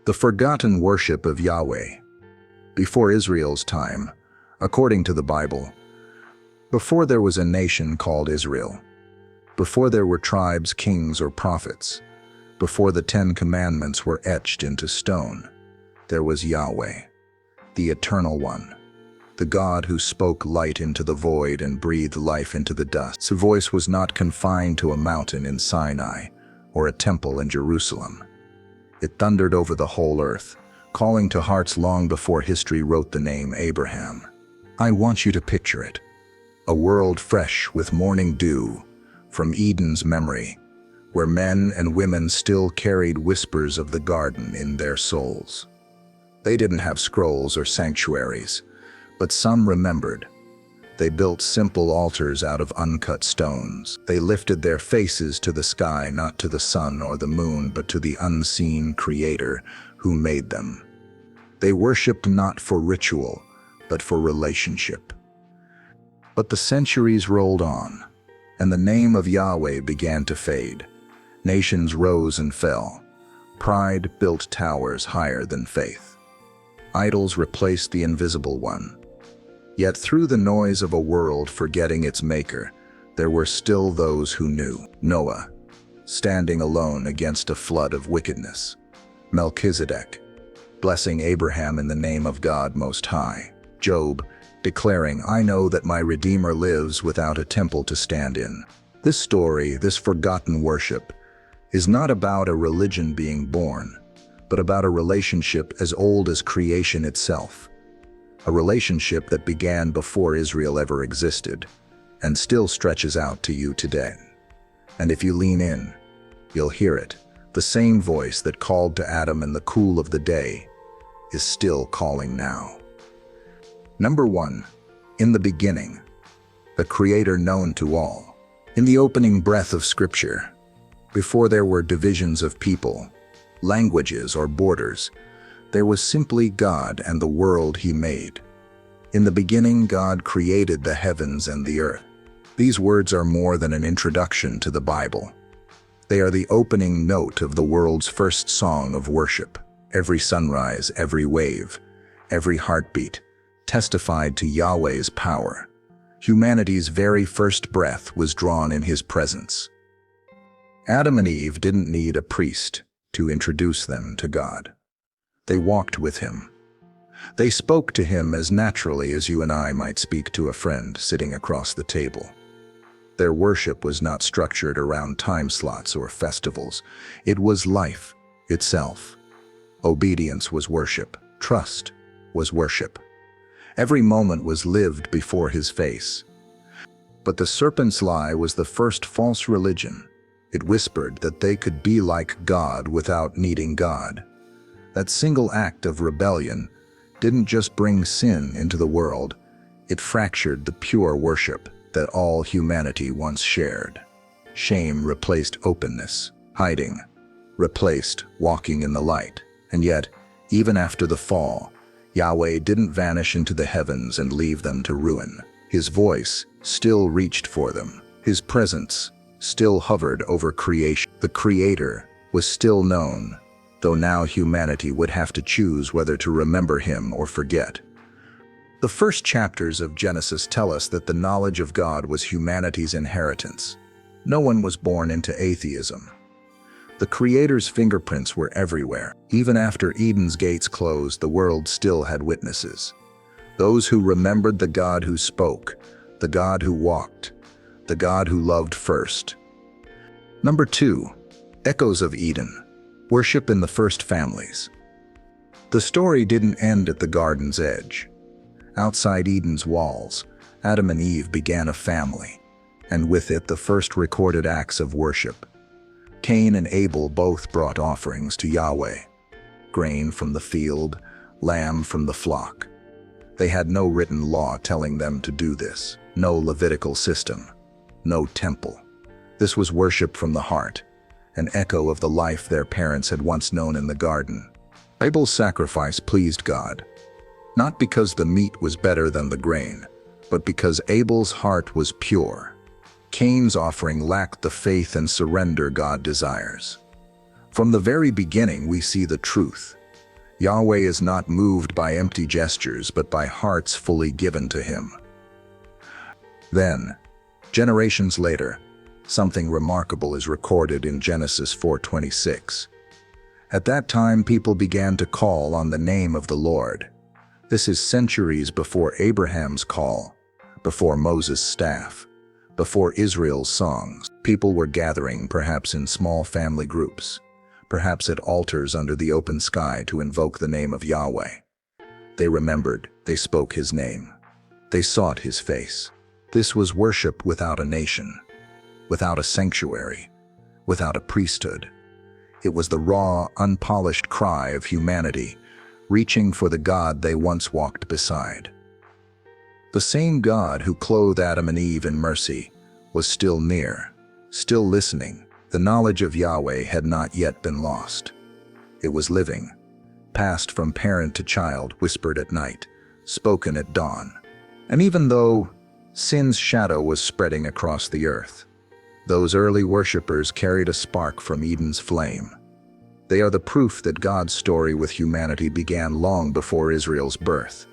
The forgotten worship of Yahweh. Before Israel's time, according to the Bible, before there was a nation called Israel, before there were tribes, kings, or prophets, before the 10 Commandments were etched into stone, there was Yahweh, the Eternal One, the God who spoke light into the void and breathed life into the dust. His voice was not confined to a mountain in Sinai or a temple in Jerusalem. It thundered over the whole earth, calling to hearts long before history wrote the name Abraham. I want you to picture it. A world fresh with morning dew from Eden's memory, where men and women still carried whispers of the garden in their souls. They didn't have scrolls or sanctuaries, but some remembered. They built simple altars out of uncut stones. They lifted their faces to the sky, not to the sun or the moon, but to the unseen Creator who made them. They worshipped not for ritual, but for relationship. But the centuries rolled on, and the name of Yahweh began to fade. Nations rose and fell. Pride built towers higher than faith. Idols replaced the invisible one. Yet through the noise of a world forgetting its maker, there were still those who knew. Noah, standing alone against a flood of wickedness. Melchizedek, blessing Abraham in the name of God Most High. Job, declaring, I know that my Redeemer lives without a temple to stand in. This story, this forgotten worship, is not about a religion being born, but about a relationship as old as creation itself. A relationship that began before Israel ever existed, and still stretches out to you today. And if you lean in, you'll hear it. The same voice that called to Adam in the cool of the day is still calling now. Number 1, in the beginning, the Creator known to all. In the opening breath of Scripture, before there were divisions of people, languages, or borders, there was simply God and the world He made. In the beginning, God created the heavens and the earth. These words are more than an introduction to the Bible. They are the opening note of the world's first song of worship. Every sunrise, every wave, every heartbeat testified to Yahweh's power. Humanity's very first breath was drawn in His presence. Adam and Eve didn't need a priest to introduce them to God. They walked with Him. They spoke to Him as naturally as you and I might speak to a friend sitting across the table. Their worship was not structured around time slots or festivals. It was life itself. Obedience was worship. Trust was worship. Every moment was lived before His face. But the serpent's lie was the first false religion. It whispered that they could be like God without needing God. That single act of rebellion didn't just bring sin into the world, it fractured the pure worship that all humanity once shared. Shame replaced openness. Hiding replaced walking in the light. And yet, even after the fall, Yahweh didn't vanish into the heavens and leave them to ruin. His voice still reached for them. His presence still hovered over creation. The Creator was still known, though now humanity would have to choose whether to remember Him or forget. The first chapters of Genesis tell us that the knowledge of God was humanity's inheritance. No one was born into atheism. The Creator's fingerprints were everywhere. Even after Eden's gates closed, the world still had witnesses. Those who remembered the God who spoke, the God who walked, the God who loved first. Number 2, echoes of Eden. Worship in the first families. The story didn't end at the garden's edge. Outside Eden's walls, Adam and Eve began a family, and with it the first recorded acts of worship. Cain and Abel both brought offerings to Yahweh. Grain from the field, lamb from the flock. They had no written law telling them to do this, no Levitical system, no temple. This was worship from the heart, an echo of the life their parents had once known in the garden. Abel's sacrifice pleased God, not because the meat was better than the grain, but because Abel's heart was pure. Cain's offering lacked the faith and surrender God desires. From the very beginning we see the truth. Yahweh is not moved by empty gestures, but by hearts fully given to him. Then, generations later, something remarkable is recorded in Genesis 4:26. At that time, people began to call on the name of the Lord. This is centuries before Abraham's call, before Moses' staff, before Israel's songs. People were gathering, perhaps in small family groups, perhaps at altars under the open sky, to invoke the name of Yahweh. They remembered, they spoke his name, they sought his face. This was worship without a nation, without a sanctuary, without a priesthood. It was the raw, unpolished cry of humanity, reaching for the God they once walked beside. The same God who clothed Adam and Eve in mercy was still near, still listening. The knowledge of Yahweh had not yet been lost. It was living, passed from parent to child, whispered at night, spoken at dawn. And even though sin's shadow was spreading across the earth, those early worshippers carried a spark from Eden's flame. They are the proof that God's story with humanity began long before Israel's birth,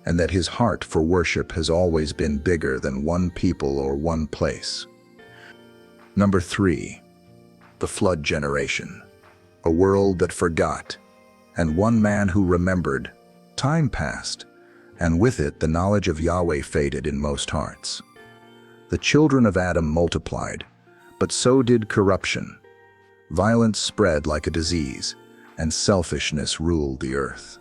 and that his heart for worship has always been bigger than one people or one place. Number 3, the flood generation. A world that forgot, and one man who remembered. Time passed, and with it the knowledge of Yahweh faded in most hearts. The children of Adam multiplied, but so did corruption. Violence spread like a disease, and selfishness ruled the earth.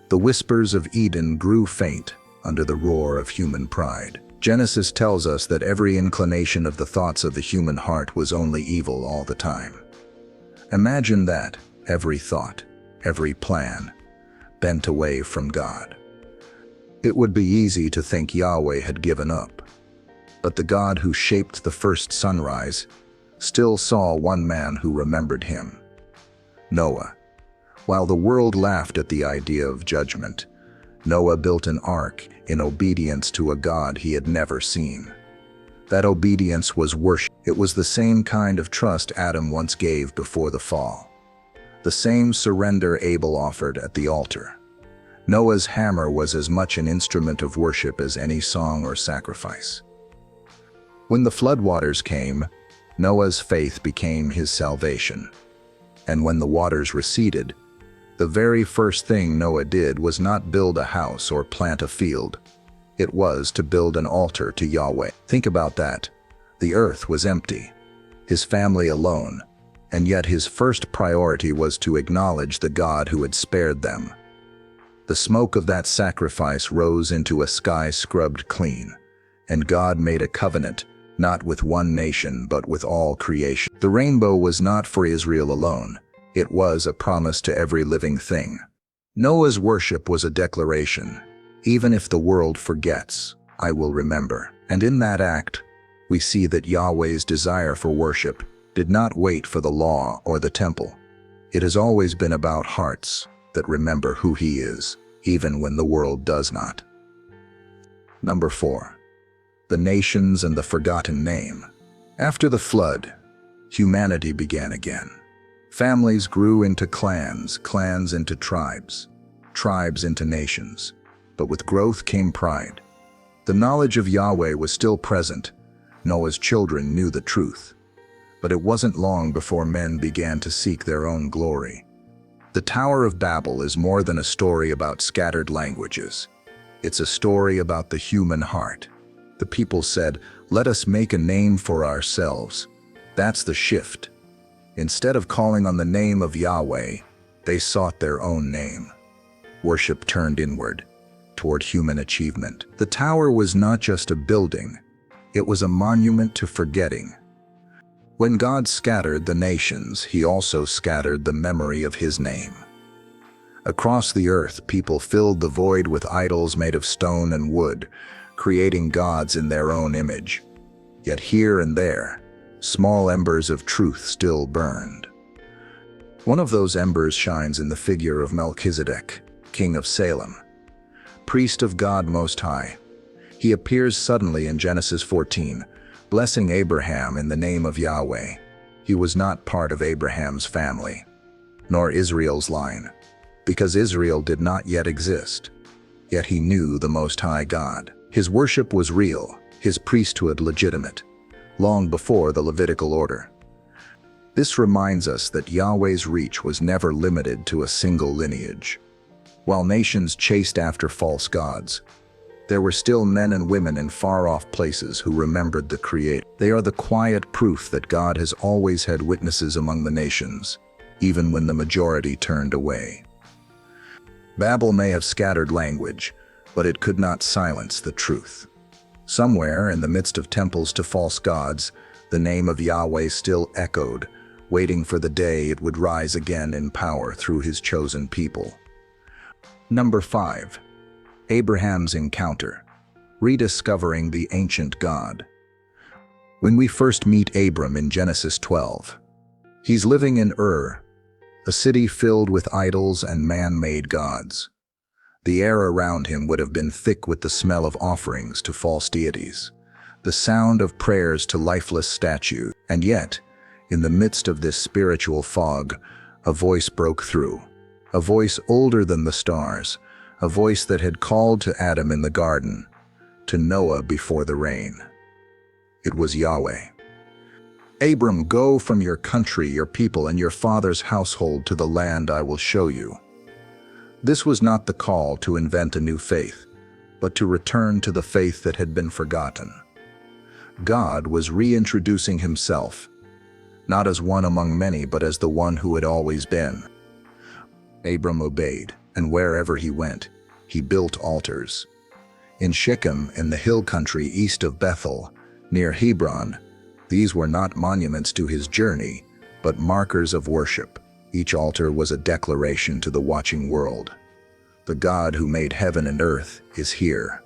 The whispers of Eden grew faint under the roar of human pride. Genesis tells us that every inclination of the thoughts of the human heart was only evil all the time. Imagine that, every thought, every plan, bent away from God. It would be easy to think Yahweh had given up. But the God who shaped the first sunrise still saw one man who remembered him: Noah. While the world laughed at the idea of judgment, Noah built an ark in obedience to a God he had never seen. That obedience was worship. It was the same kind of trust Adam once gave before the fall, the same surrender Abel offered at the altar. Noah's hammer was as much an instrument of worship as any song or sacrifice. When the floodwaters came, Noah's faith became his salvation. And when the waters receded, the very first thing Noah did was not build a house or plant a field. It was to build an altar to Yahweh. Think about that. The earth was empty, his family alone, and yet his first priority was to acknowledge the God who had spared them. The smoke of that sacrifice rose into a sky scrubbed clean, and God made a covenant, not with one nation but with all creation. The rainbow was not for Israel alone. It was a promise to every living thing. Noah's worship was a declaration: even if the world forgets, I will remember. And in that act, we see that Yahweh's desire for worship did not wait for the law or the temple. It has always been about hearts that remember who he is, even when the world does not. Number 4. The nations and the forgotten name. After the flood, humanity began again. Families grew into clans, clans into tribes, tribes into nations. But with growth came pride. The knowledge of Yahweh was still present. Noah's children knew the truth. But it wasn't long before men began to seek their own glory. The Tower of Babel is more than a story about scattered languages. It's a story about the human heart. The people said, "Let us make a name for ourselves." That's the shift. Instead of calling on the name of Yahweh, they sought their own name. Worship turned inward, toward human achievement. The tower was not just a building, it was a monument to forgetting. When God scattered the nations, he also scattered the memory of his name. Across the earth, people filled the void with idols made of stone and wood, creating gods in their own image. Yet here and there, small embers of truth still burned. One of those embers shines in the figure of Melchizedek, king of Salem, priest of God Most High. He appears suddenly in Genesis 14, blessing Abraham in the name of Yahweh. He was not part of Abraham's family, nor Israel's line, because Israel did not yet exist. Yet he knew the Most High God. His worship was real, his priesthood legitimate, long before the Levitical order. This reminds us that Yahweh's reach was never limited to a single lineage. While nations chased after false gods, there were still men and women in far-off places who remembered the Creator. They are the quiet proof that God has always had witnesses among the nations, even when the majority turned away. Babel may have scattered language, but it could not silence the truth. Somewhere in the midst of temples to false gods, the name of Yahweh still echoed, waiting for the day it would rise again in power through his chosen people. Number 5. Abraham's encounter. Rediscovering the ancient God. When we first meet Abram in Genesis 12, he's living in Ur, a city filled with idols and man-made gods. The air around him would have been thick with the smell of offerings to false deities, the sound of prayers to lifeless statues. And yet, in the midst of this spiritual fog, a voice broke through, a voice older than the stars, a voice that had called to Adam in the garden, to Noah before the rain. It was Yahweh. Abram, go from your country, your people, and your father's household to the land I will show you. This was not the call to invent a new faith, but to return to the faith that had been forgotten. God was reintroducing himself, not as one among many, but as the one who had always been. Abram obeyed, and wherever he went, he built altars. In Shechem, in the hill country east of Bethel, near Hebron, these were not monuments to his journey, but markers of worship. Each altar was a declaration to the watching world. The God who made heaven and earth is here.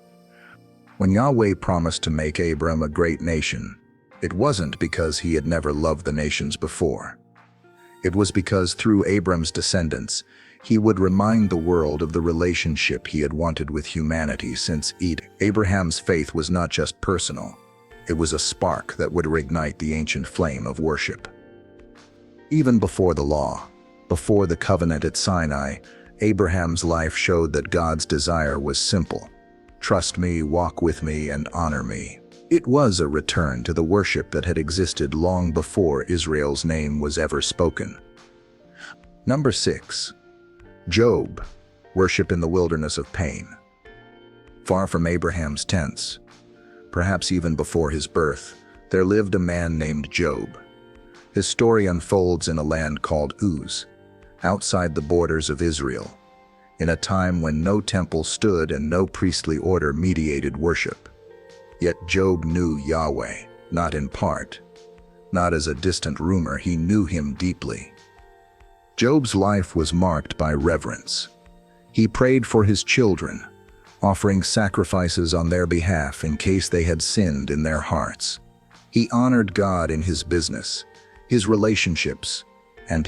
When Yahweh promised to make Abram a great nation, it wasn't because he had never loved the nations before. It was because through Abram's descendants, he would remind the world of the relationship he had wanted with humanity since Eden. Abraham's faith was not just personal. It was a spark that would reignite the ancient flame of worship. Even before the law, before the covenant at Sinai, Abraham's life showed that God's desire was simple. Trust me, walk with me, and honor me. It was a return to the worship that had existed long before Israel's name was ever spoken. Number 6. Job, worship in the wilderness of pain. Far from Abraham's tents, perhaps even before his birth, there lived a man named Job. His story unfolds in a land called Uz, outside the borders of Israel, in a time when no temple stood and no priestly order mediated worship. Yet Job knew Yahweh, not in part, not as a distant rumor. He knew him deeply. Job's life was marked by reverence. He prayed for his children, offering sacrifices on their behalf in case they had sinned in their hearts. He honored God in his business, his relationships, and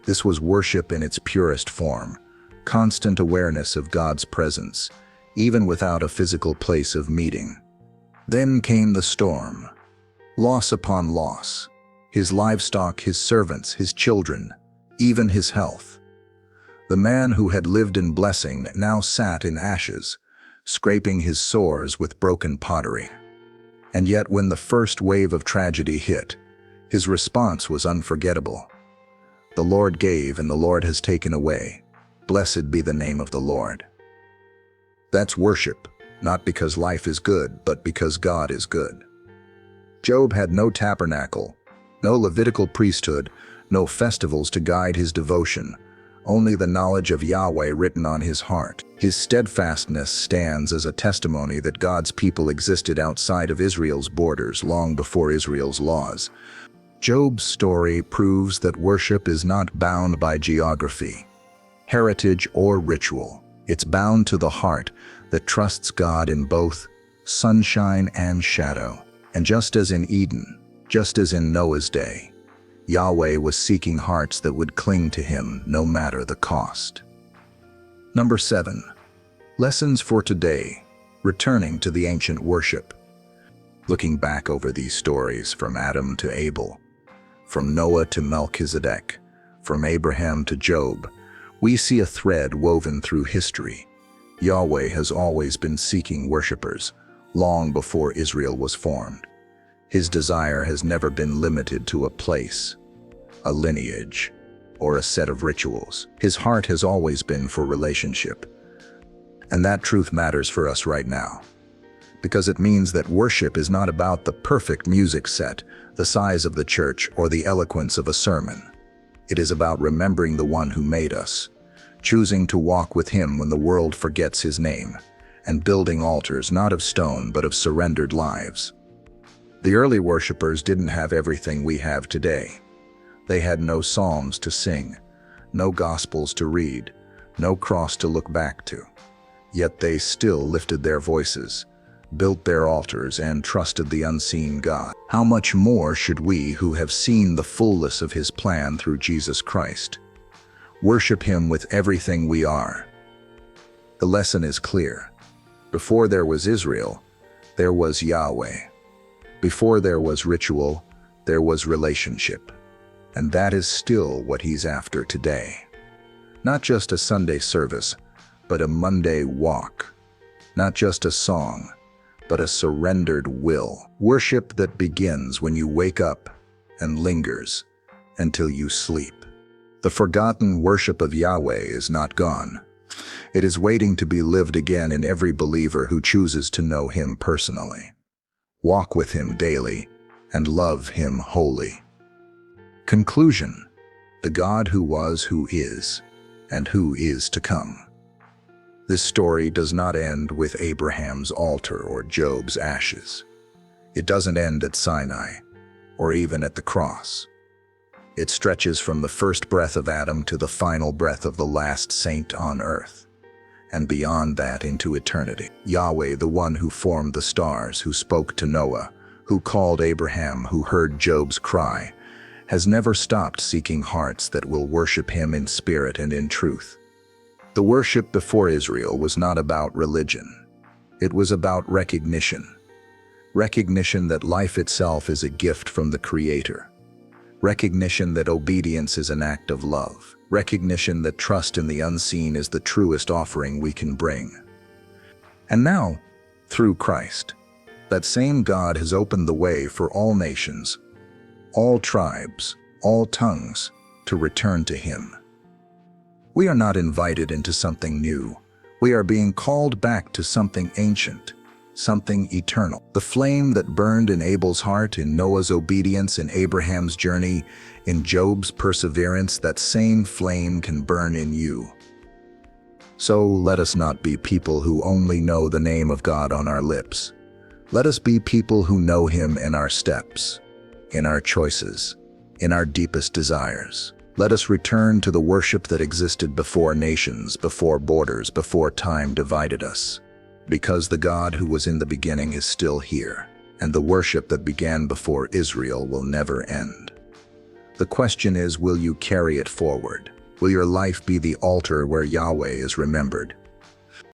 this was worship in its purest form, constant awareness of God's presence, even without a physical place of meeting. Then came the storm, loss upon loss, his livestock, his servants, his children, even his health. The man who had lived in blessing now sat in ashes, scraping his sores with broken pottery. And yet when the first wave of tragedy hit, his response was unforgettable. The Lord gave and the Lord has taken away. Blessed be the name of the Lord. That's worship, not because life is good, but because God is good. Job had no tabernacle, no Levitical priesthood, no festivals to guide his devotion, only the knowledge of Yahweh written on his heart. His steadfastness stands as a testimony that God's people existed outside of Israel's borders long before Israel's laws. Job's story proves that worship is not bound by geography, heritage, or ritual. It's bound to the heart that trusts God in both sunshine and shadow. And just as in Eden, just as in Noah's day, Yahweh was seeking hearts that would cling to him no matter the cost. Number 7. Lessons for today, returning to the ancient worship. Looking back over these stories from Adam to Abel, from Noah to Melchizedek, from Abraham to Job, We see a thread woven through history. Yahweh has always been seeking worshipers, long before Israel was formed. His desire has never been limited to a place, a lineage, or a set of rituals. His heart has always been for relationship. And that truth matters for us right now, because it means that worship is not about the perfect music set, the size of the church, or the eloquence of a sermon. It is about remembering the one who made us, choosing to walk with him when the world forgets his name, and building altars not of stone but of surrendered lives. The early worshipers didn't have everything we have today. They had no psalms to sing, no gospels to read, no cross to look back to. Yet they still lifted their voices, built their altars, and trusted the unseen God. How much more should we, who have seen the fullness of his plan through Jesus Christ, worship him with everything we are? The lesson is clear. Before there was Israel, there was Yahweh. Before there was ritual, there was relationship. And that is still what he's after today. Not just a Sunday service, but a Monday walk. Not just a song, but a surrendered will. Worship that begins when you wake up and lingers until you sleep. The forgotten worship of Yahweh is not gone. It is waiting to be lived again in every believer who chooses to know him personally, walk with him daily, and love him wholly. Conclusion: the God who was, who is, and who is to come. This story does not end with Abraham's altar or Job's ashes. It doesn't end at Sinai, or even at the cross. It stretches from the first breath of Adam to the final breath of the last saint on earth, and beyond that into eternity. Yahweh, the one who formed the stars, who spoke to Noah, who called Abraham, who heard Job's cry, has never stopped seeking hearts that will worship him in spirit and in truth. The worship before Israel was not about religion. It was about recognition. Recognition that life itself is a gift from the Creator. Recognition that obedience is an act of love. Recognition that trust in the unseen is the truest offering we can bring. And now, through Christ, that same God has opened the way for all nations, all tribes, all tongues, to return to him. We are not invited into something new. We are being called back to something ancient, something eternal. The flame that burned in Abel's heart, in Noah's obedience, in Abraham's journey, in Job's perseverance, that same flame can burn in you. So let us not be people who only know the name of God on our lips. Let us be people who know him in our steps, in our choices, in our deepest desires. Let us return to the worship that existed before nations, before borders, before time divided us. Because the God who was in the beginning is still here, and the worship that began before Israel will never end. The question is, will you carry it forward? Will your life be the altar where Yahweh is remembered?